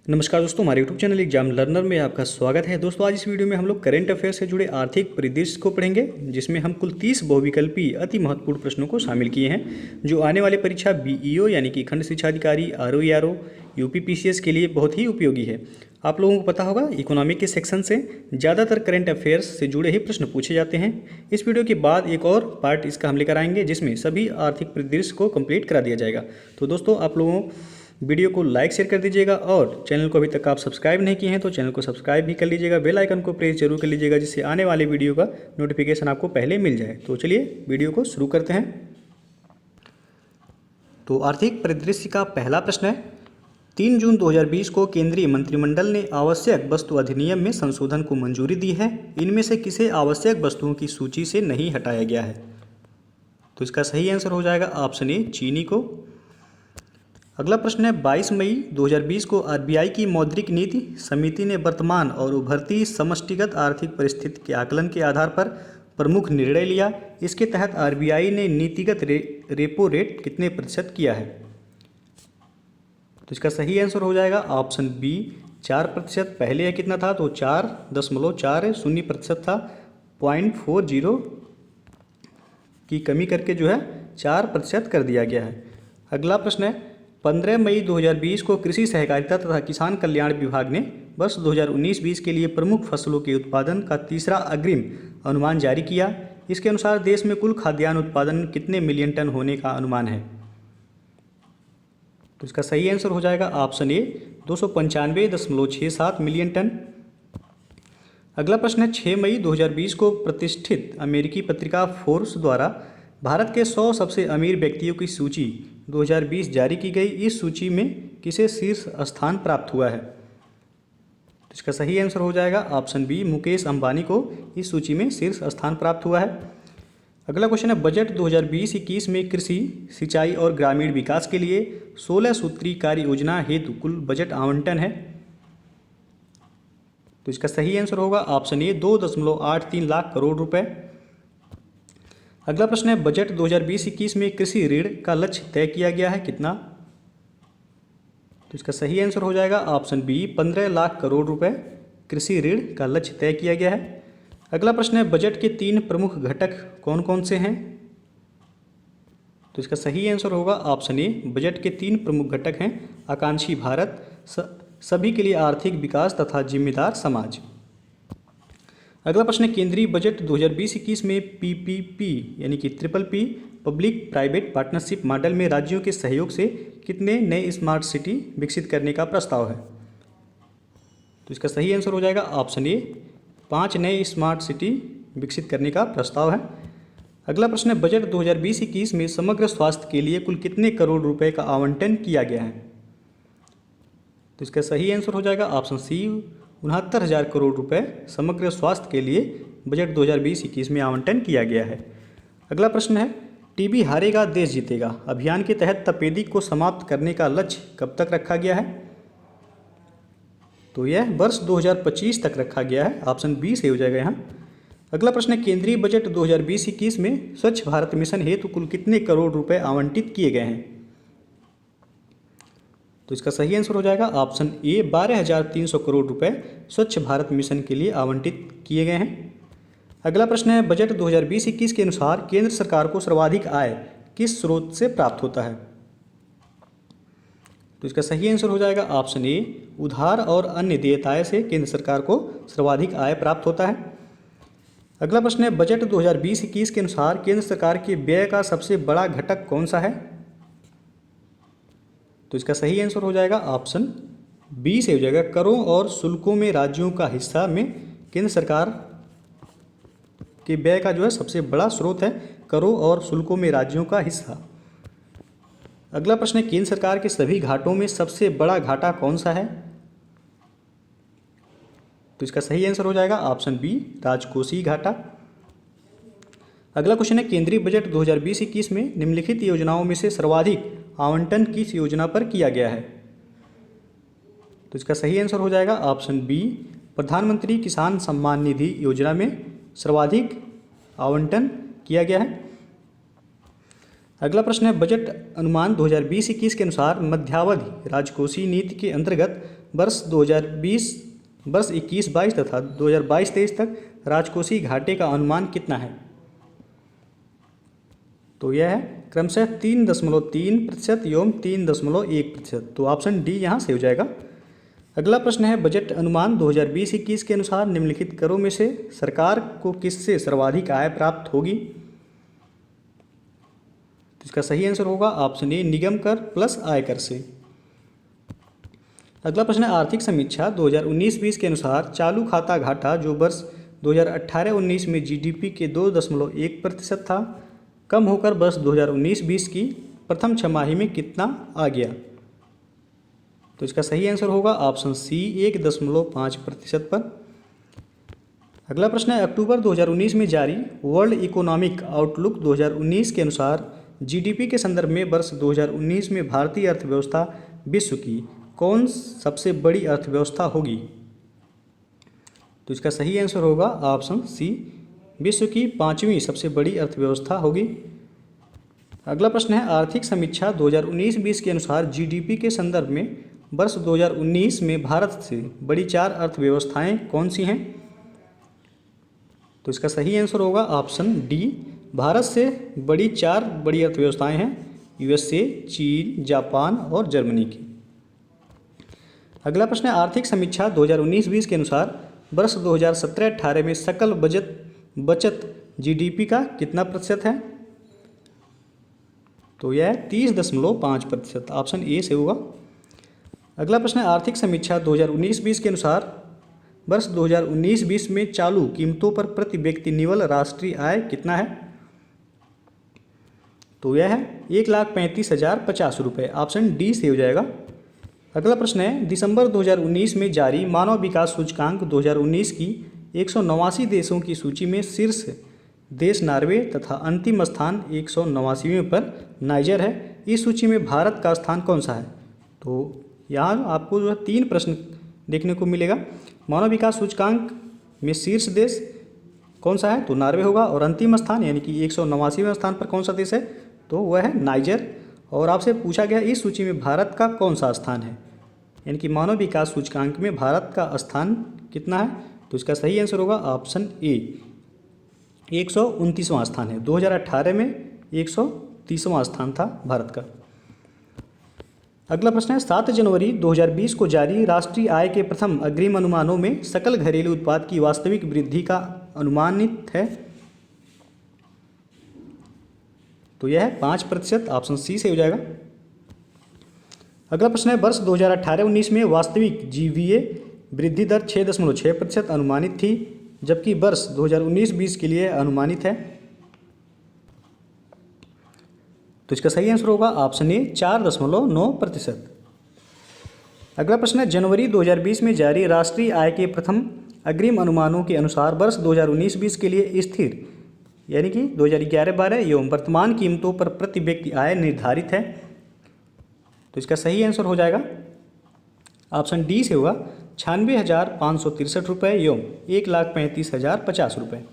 नमस्कार दोस्तों, हमारे यूट्यूब चैनल एग्जाम लर्नर में आपका स्वागत है। दोस्तों, आज इस वीडियो में हम लोग करंट अफेयर से जुड़े आर्थिक परिदृश्य को पढ़ेंगे, जिसमें हम कुल 30 बहुविकल्पी अति महत्वपूर्ण प्रश्नों को शामिल किए हैं, जो आने वाले परीक्षा बीईओ यानी कि खंड शिक्षा अधिकारी, आरओईआरओ, यूपीपीसीएस के लिए बहुत ही उपयोगी है। आप लोगों को पता होगा, इकोनॉमिक के सेक्शन से ज़्यादातर करंट अफेयर्स से जुड़े ही प्रश्न पूछे जाते हैं। इस वीडियो के बाद एक और पार्ट इसका हम लेकर आएंगे, जिसमें सभी आर्थिक परिदृश्य को कंप्लीट करा दिया जाएगा। तो दोस्तों, आप लोगों वीडियो को लाइक शेयर कर दीजिएगा और चैनल को अभी तक आप सब्सक्राइब नहीं किए हैं तो चैनल को सब्सक्राइब भी कर लीजिएगा। बेल आइकन को प्रेस जरूर कर लीजिएगा, जिससे आने वाले वीडियो का नोटिफिकेशन आपको पहले मिल जाए। तो चलिए वीडियो को शुरू करते हैं। तो आर्थिक परिदृश्य का पहला प्रश्न है, 3 जून 2020 को केंद्रीय मंत्रिमंडल ने आवश्यक वस्तु अधिनियम में संशोधन को मंजूरी दी है। इनमें से किसे आवश्यक वस्तुओं की सूची से नहीं हटाया गया है? तो इसका सही आंसर हो जाएगा ऑप्शन ए, चीनी को। अगला प्रश्न है, 22 मई 2020 को आरबीआई की मौद्रिक नीति समिति ने वर्तमान और उभरती समष्टिगत आर्थिक परिस्थिति के आकलन के आधार पर प्रमुख निर्णय लिया। इसके तहत आरबीआई ने नीतिगत रेपो रेट कितने प्रतिशत किया है? तो इसका सही आंसर हो जाएगा ऑप्शन बी, 4%। पहले यह कितना था? तो 4.4 शून्य प्रतिशत था। 0.40 की कमी करके जो है 4% कर दिया गया है। अगला प्रश्न है, 15 मई 2020 को कृषि सहकारिता तथा किसान कल्याण विभाग ने वर्ष 2019-20 के लिए प्रमुख फसलों के उत्पादन का तीसरा अग्रिम अनुमान जारी किया। इसके अनुसार देश में कुल खाद्यान्न उत्पादन कितने मिलियन टन होने का अनुमान है? तो इसका सही आंसर हो जाएगा ऑप्शन ए, 295.67 मिलियन टन। अगला प्रश्न है, 6 मई 2020 को प्रतिष्ठित अमेरिकी पत्रिका फोर्ब्स द्वारा भारत के 100 सबसे अमीर व्यक्तियों की सूची 2020 जारी की गई। इस सूची में किसे शीर्ष स्थान प्राप्त हुआ है? तो इसका सही आंसर हो जाएगा ऑप्शन बी, मुकेश अंबानी को इस सूची में शीर्ष स्थान प्राप्त हुआ है। अगला क्वेश्चन है, बजट 2020-21 में कृषि, सिंचाई और ग्रामीण विकास के लिए 16 सूत्री कार्य योजना हेतु कुल बजट आवंटन है। तो इसका सही आंसर होगा ऑप्शन ए, 2.83 लाख करोड़ रुपए। अगला प्रश्न है, बजट 2020-21 में कृषि ऋण का लक्ष्य तय किया गया है, कितना? तो इसका सही आंसर हो जाएगा ऑप्शन बी, 15 लाख करोड़ रुपए कृषि ऋण का लक्ष्य तय किया गया है। अगला प्रश्न है, बजट के 3 प्रमुख घटक कौन कौन से हैं? तो इसका सही आंसर होगा ऑप्शन ए, बजट के 3 प्रमुख घटक हैं आकांक्षी भारत, सभी के लिए आर्थिक विकास तथा जिम्मेदार समाज। अगला प्रश्न है, केंद्रीय बजट 2020-21 में पीपीपी यानी कि triple P public private partnership model में राज्यों के सहयोग से कितने नए स्मार्ट सिटी विकसित करने का प्रस्ताव है? तो इसका सही आंसर हो जाएगा ऑप्शन ए, 5 नए स्मार्ट सिटी विकसित करने का प्रस्ताव है। अगला प्रश्न है, बजट 2020-21 में समग्र स्वास्थ्य के लिए कुल कितने करोड़ रुपए का आवंटन किया गया है? तो इसका सही आंसर हो जाएगा ऑप्शन सी, 69,000 करोड़ रुपए समग्र स्वास्थ्य के लिए बजट 2020-21 में आवंटन किया गया है। अगला प्रश्न है, टीबी हारेगा देश जीतेगा अभियान के तहत तपेदिक को समाप्त करने का लक्ष्य कब तक रखा गया है? तो यह वर्ष 2025 तक रखा गया है। ऑप्शन बी सही हो जाएगा यहाँ। अगला प्रश्न है, केंद्रीय बजट 2020-21 में स्वच्छ भारत मिशन हेतु कुल कितने करोड़ रुपए आवंटित किए गए हैं? तो इसका सही आंसर हो जाएगा ऑप्शन ए, 12,300 करोड़ रुपए स्वच्छ भारत मिशन के लिए आवंटित किए गए हैं। अगला प्रश्न है, बजट 2020-21 के अनुसार केंद्र सरकार को सर्वाधिक आय किस स्रोत से प्राप्त होता है? तो इसका सही आंसर हो जाएगा ऑप्शन ए, उधार और अन्य देयताएं से केंद्र सरकार को सर्वाधिक आय प्राप्त होता है। अगला प्रश्न है, बजट 2020-21 के अनुसार केंद्र सरकार के व्यय का सबसे बड़ा घटक कौन सा है? तो इसका सही आंसर हो जाएगा ऑप्शन बी से हो जाएगा, करों और शुल्कों में राज्यों का हिस्सा में केंद्र सरकार के व्यय का जो है सबसे बड़ा स्रोत है करों और शुल्कों में राज्यों का हिस्सा। अगला प्रश्न है, केंद्र सरकार के सभी घाटों में सबसे बड़ा घाटा कौन सा है? तो इसका सही आंसर हो जाएगा ऑप्शन बी, राजकोषीय घाटा। अगला क्वेश्चन है, केंद्रीय बजट 2020-21 में निम्नलिखित योजनाओं में से सर्वाधिक आवंटन किस योजना पर किया गया है? तो इसका सही आंसर हो जाएगा ऑप्शन बी, प्रधानमंत्री किसान सम्मान निधि योजना में सर्वाधिक आवंटन किया गया है। अगला प्रश्न है, बजट अनुमान 2020-21 के अनुसार मध्यावधि राजकोषीय नीति के अंतर्गत वर्ष 21-22 तथा 2022-23 तक राजकोषीय घाटे का अनुमान कितना है? तो यह है क्रमशः 3.3% एवं 3.1%। तो ऑप्शन डी यहाँ से हो जाएगा। अगला प्रश्न है, बजट अनुमान 2020-21 के अनुसार निम्नलिखित करों में से सरकार को किससे सर्वाधिक आय प्राप्त होगी? तो इसका सही आंसर होगा ऑप्शन ए, निगम कर प्लस आयकर से। अगला प्रश्न है, आर्थिक समीक्षा 2019-20 के अनुसार चालू खाता घाटा जो वर्ष 2018-19 में जीडीपी के 2.1% था, कम होकर वर्ष 2019-20 की प्रथम छमाही में कितना आ गया? तो इसका सही आंसर होगा ऑप्शन सी, 1.5% पर। अगला प्रश्न है, अक्टूबर 2019 में जारी वर्ल्ड इकोनॉमिक आउटलुक 2019 के अनुसार जीडीपी के संदर्भ में वर्ष 2019 में भारतीय अर्थव्यवस्था विश्व की कौन सबसे बड़ी अर्थव्यवस्था होगी? तो इसका सही आंसर होगा ऑप्शन सी, विश्व की 5वीं सबसे बड़ी अर्थव्यवस्था होगी। अगला प्रश्न है, आर्थिक समीक्षा 2019-20 के अनुसार जीडीपी के संदर्भ में वर्ष 2019 में भारत से बड़ी 4 अर्थव्यवस्थाएं कौन सी हैं? तो इसका सही आंसर होगा ऑप्शन डी, भारत से बड़ी 4 बड़ी अर्थव्यवस्थाएं हैं यूएसए, चीन, जापान और जर्मनी की। अगला प्रश्न है, आर्थिक समीक्षा 2019-20 के अनुसार वर्ष 2017-18 में सकल बचत जीडीपी का कितना प्रतिशत है? तो यह 30.5%, ऑप्शन ए से होगा। अगला प्रश्न है, आर्थिक समीक्षा 2019-20 के अनुसार वर्ष 2019-20 में चालू कीमतों पर प्रति व्यक्ति निवल राष्ट्रीय आय कितना है? तो यह है 1,35,050 रुपये, ऑप्शन डी से हो जाएगा। अगला प्रश्न है, दिसंबर 2019 में जारी मानव विकास सूचकांक 2019 की 189 देशों की सूची में शीर्ष देश नॉर्वे तथा अंतिम स्थान 189वें पर नाइजर है। इस सूची में भारत का स्थान कौन सा है? तो यहाँ आपको जो है 3 प्रश्न देखने को मिलेगा। मानव विकास सूचकांक में शीर्ष देश कौन सा है? तो नॉर्वे होगा। और अंतिम स्थान यानी कि 189वें स्थान पर कौन सा देश है? तो वह है नाइजर। और आपसे पूछा गया इस सूची में भारत का कौन सा स्थान है, यानी कि मानव विकास सूचकांक में भारत का स्थान कितना है? तो इसका सही आंसर होगा ऑप्शन ए, 129वां स्थान है। 2018 में 130वां स्थान था भारत का। अगला प्रश्न है, 7 जनवरी 2020 को जारी राष्ट्रीय आय के प्रथम अग्रिम अनुमानों में सकल घरेलू उत्पाद की वास्तविक वृद्धि का अनुमानित है? तो यह है 5%, ऑप्शन सी से हो जाएगा। अगला प्रश्न है, वर्ष 2018-19 में वास्तविक जीवीए वृद्धि दर 6.6% अनुमानित थी, जबकि वर्ष 2019-20 के लिए अनुमानित है। तो इसका सही आंसर होगा ऑप्शन ए, 4.9%। अगला प्रश्न है, जनवरी 2020 में जारी राष्ट्रीय आय के प्रथम अग्रिम अनुमानों के अनुसार वर्ष 2019-20 के लिए स्थिर यानी कि 2011-12 एवं वर्तमान कीमतों पर प्रति व्यक्ति आय निर्धारित है। तो इसका सही आंसर हो जाएगा ऑप्शन डी से होगा 96,563 रुपये एवं 1,35,050 रुपये।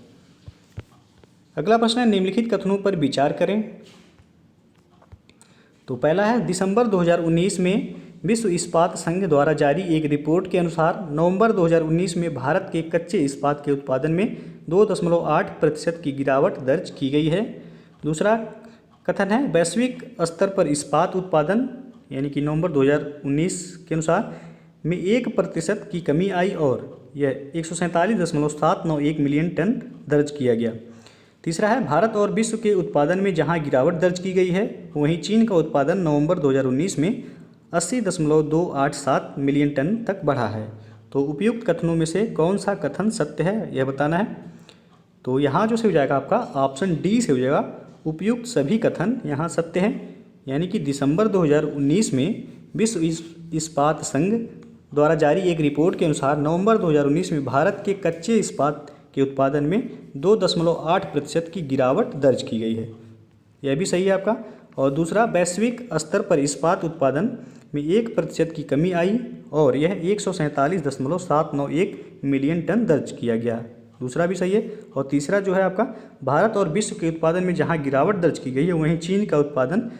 अगला प्रश्न है, निम्नलिखित कथनों पर विचार करें। तो पहला है, दिसंबर 2019 में विश्व इस्पात संघ द्वारा जारी एक रिपोर्ट के अनुसार नवंबर 2019 में भारत के कच्चे इस्पात के उत्पादन में 2.8% की गिरावट दर्ज की गई है। दूसरा कथन है, वैश्विक स्तर पर इस्पात उत्पादन यानी कि नवंबर 2019 के अनुसार में 1% की कमी आई और यह 147.791 मिलियन टन दर्ज किया गया। तीसरा है, भारत और विश्व के उत्पादन में जहां गिरावट दर्ज की गई है, वहीं चीन का उत्पादन नवंबर 2019 में 80.287 मिलियन टन तक बढ़ा है। तो उपयुक्त कथनों में से कौन सा कथन सत्य है यह बताना है। तो यहाँ जो से हो जाएगा आपका ऑप्शन डी से हो जाएगा, उपयुक्त सभी कथन यहाँ सत्य हैं। यानी कि दिसंबर 2019 में विश्व इस्पात संघ द्वारा जारी एक रिपोर्ट के अनुसार नवंबर 2019 में भारत के कच्चे इस्पात के उत्पादन में 2.8% की गिरावट दर्ज की गई है, यह भी सही है आपका। और दूसरा, वैश्विक स्तर पर इस्पात उत्पादन में 1% की कमी आई और यह 147.791 मिलियन टन दर्ज किया गया, दूसरा भी सही है। और तीसरा जो है आपका, भारत और विश्व के उत्पादन में जहां गिरावट दर्ज की गई है, वहीं चीन का उत्पादन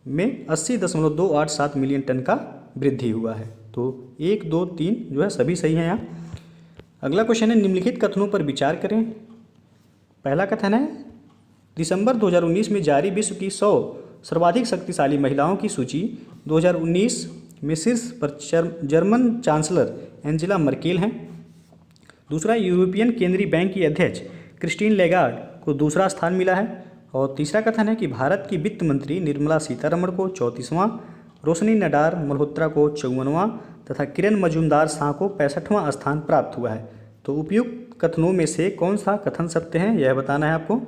में 80.287 मिलियन टन का वृद्धि हुआ है। तो 1, 2, 3 जो है सभी सही हैं यहाँ। अगला क्वेश्चन है निम्नलिखित कथनों पर विचार करें। पहला कथन है दिसंबर 2019 में जारी विश्व की 100 सर्वाधिक शक्तिशाली महिलाओं की सूची 2019 में शीर्ष पर जर्मन चांसलर एंजेला मर्केल हैं। दूसरा, यूरोपियन केंद्रीय बैंक की अध्यक्ष क्रिस्टीन लेगार्ड को दूसरा स्थान मिला है। और तीसरा कथन है कि भारत की वित्त मंत्री निर्मला सीतारमण को 34वां, रोशनी नडार मल्होत्रा को 54वां तथा किरण मजूमदार शाह को 65वां स्थान प्राप्त हुआ है। तो उपयुक्त कथनों में से कौन सा कथन सत्य है यह बताना है आपको।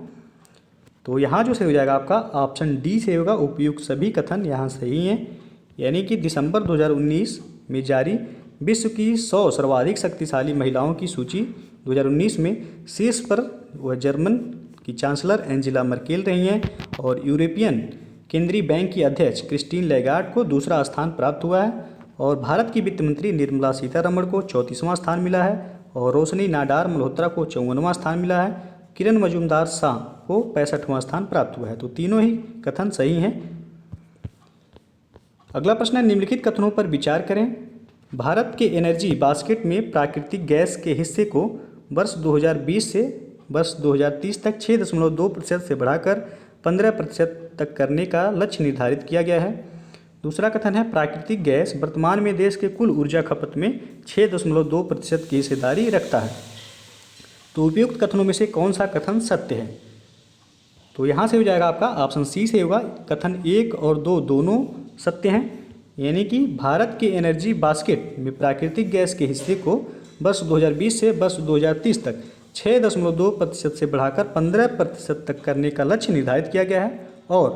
तो यहाँ जो सही हो जाएगा आपका ऑप्शन डी से होगा, उपयुक्त सभी कथन यहाँ सही हैं। यानी कि दिसंबर 2019 में जारी विश्व की 100 सर्वाधिक शक्तिशाली महिलाओं की सूची 2019 में शीर्ष पर वह जर्मन की चांसलर एंजेला मर्केल रही हैं और यूरोपियन केंद्रीय बैंक की अध्यक्ष क्रिस्टीन लेगार्ड को दूसरा स्थान प्राप्त हुआ है और भारत की वित्त मंत्री निर्मला सीतारमण को 34वां स्थान मिला है और रोशनी नाडार मल्होत्रा को 54वां स्थान मिला है, किरण मजूमदार शाह को 65वां स्थान प्राप्त हुआ है। तो तीनों ही कथन सही हैं। अगला प्रश्न है निम्नलिखित कथनों पर विचार करें। भारत के एनर्जी बास्केट में प्राकृतिक गैस के हिस्से को वर्ष 2020 से वर्ष 2030 तक 6.2% से बढ़ाकर 15% तक करने का लक्ष्य निर्धारित किया गया है। दूसरा कथन है प्राकृतिक गैस वर्तमान में देश के कुल ऊर्जा खपत में 6.2% की हिस्सेदारी रखता है। तो उपयुक्त कथनों में से कौन सा कथन सत्य है। तो यहाँ से हो जाएगा आपका ऑप्शन सी से होगा, कथन 1 और 2 दोनों सत्य हैं। यानी कि भारत के एनर्जी बास्केट में प्राकृतिक गैस के हिस्से को वर्ष 2020 से वर्ष 2030 तक 6.2% से बढ़ाकर 15% तक करने का लक्ष्य निर्धारित किया गया है और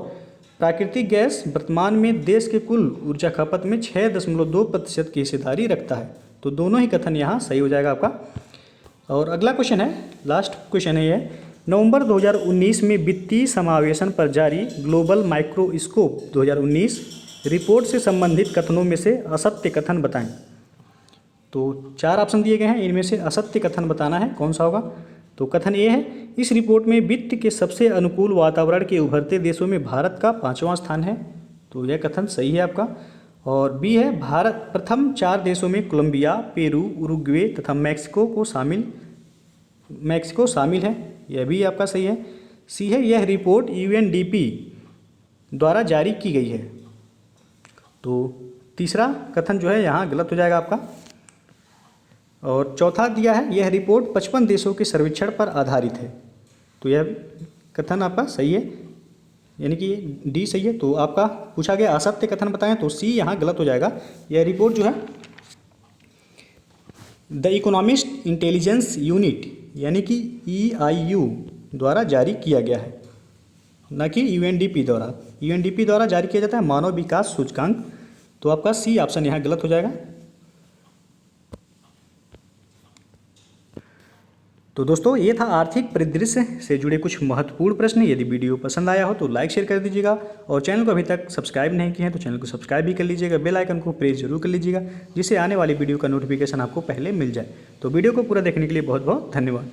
प्राकृतिक गैस वर्तमान में देश के कुल ऊर्जा खपत में 6.2% की हिस्सेदारी रखता है। तो दोनों ही कथन यहाँ सही हो जाएगा आपका। और अगला क्वेश्चन है, लास्ट क्वेश्चन है ये, नवंबर 2019 में वित्तीय समावेशन पर जारी ग्लोबल माइक्रोस्कोप 2019 रिपोर्ट से संबंधित कथनों में से असत्य कथन बताएं। तो 4 ऑप्शन दिए गए हैं, इनमें से असत्य कथन बताना है, कौन सा होगा। तो कथन ए है, इस रिपोर्ट में वित्त के सबसे अनुकूल वातावरण के उभरते देशों में भारत का 5वां स्थान है। तो यह कथन सही है आपका। और बी है, भारत प्रथम 4 देशों में कोलंबिया, पेरू, उरुग्वे तथा मैक्सिको शामिल है। यह भी आपका सही है। सी है, यह रिपोर्ट UNDP द्वारा जारी की गई है। तो तीसरा कथन जो है यहाँ गलत हो जाएगा आपका। और चौथा दिया है, यह रिपोर्ट 55 देशों के सर्वेक्षण पर आधारित है। तो यह कथन आपका सही है, यानी कि डी सही है। तो आपका पूछा गया असत्य कथन बताएं, तो सी यहाँ गलत हो जाएगा। यह रिपोर्ट जो है द इकोनॉमिस्ट इंटेलिजेंस यूनिट यानी कि EIU द्वारा जारी किया गया है, न कि UNDP द्वारा। UNDP द्वारा जारी किया जाता है मानव विकास सूचकांक। तो आपका सी ऑप्शन यहाँ गलत हो जाएगा। तो दोस्तों ये था आर्थिक परिदृश्य से जुड़े कुछ महत्वपूर्ण प्रश्न। यदि वीडियो पसंद आया हो तो लाइक शेयर कर दीजिएगा और चैनल को अभी तक सब्सक्राइब नहीं किए हैं तो चैनल को सब्सक्राइब भी कर लीजिएगा, बेल आइकन को प्रेस जरूर कर लीजिएगा जिससे आने वाली वीडियो का नोटिफिकेशन आपको पहले मिल जाए। तो वीडियो को पूरा देखने के लिए बहुत बहुत धन्यवाद।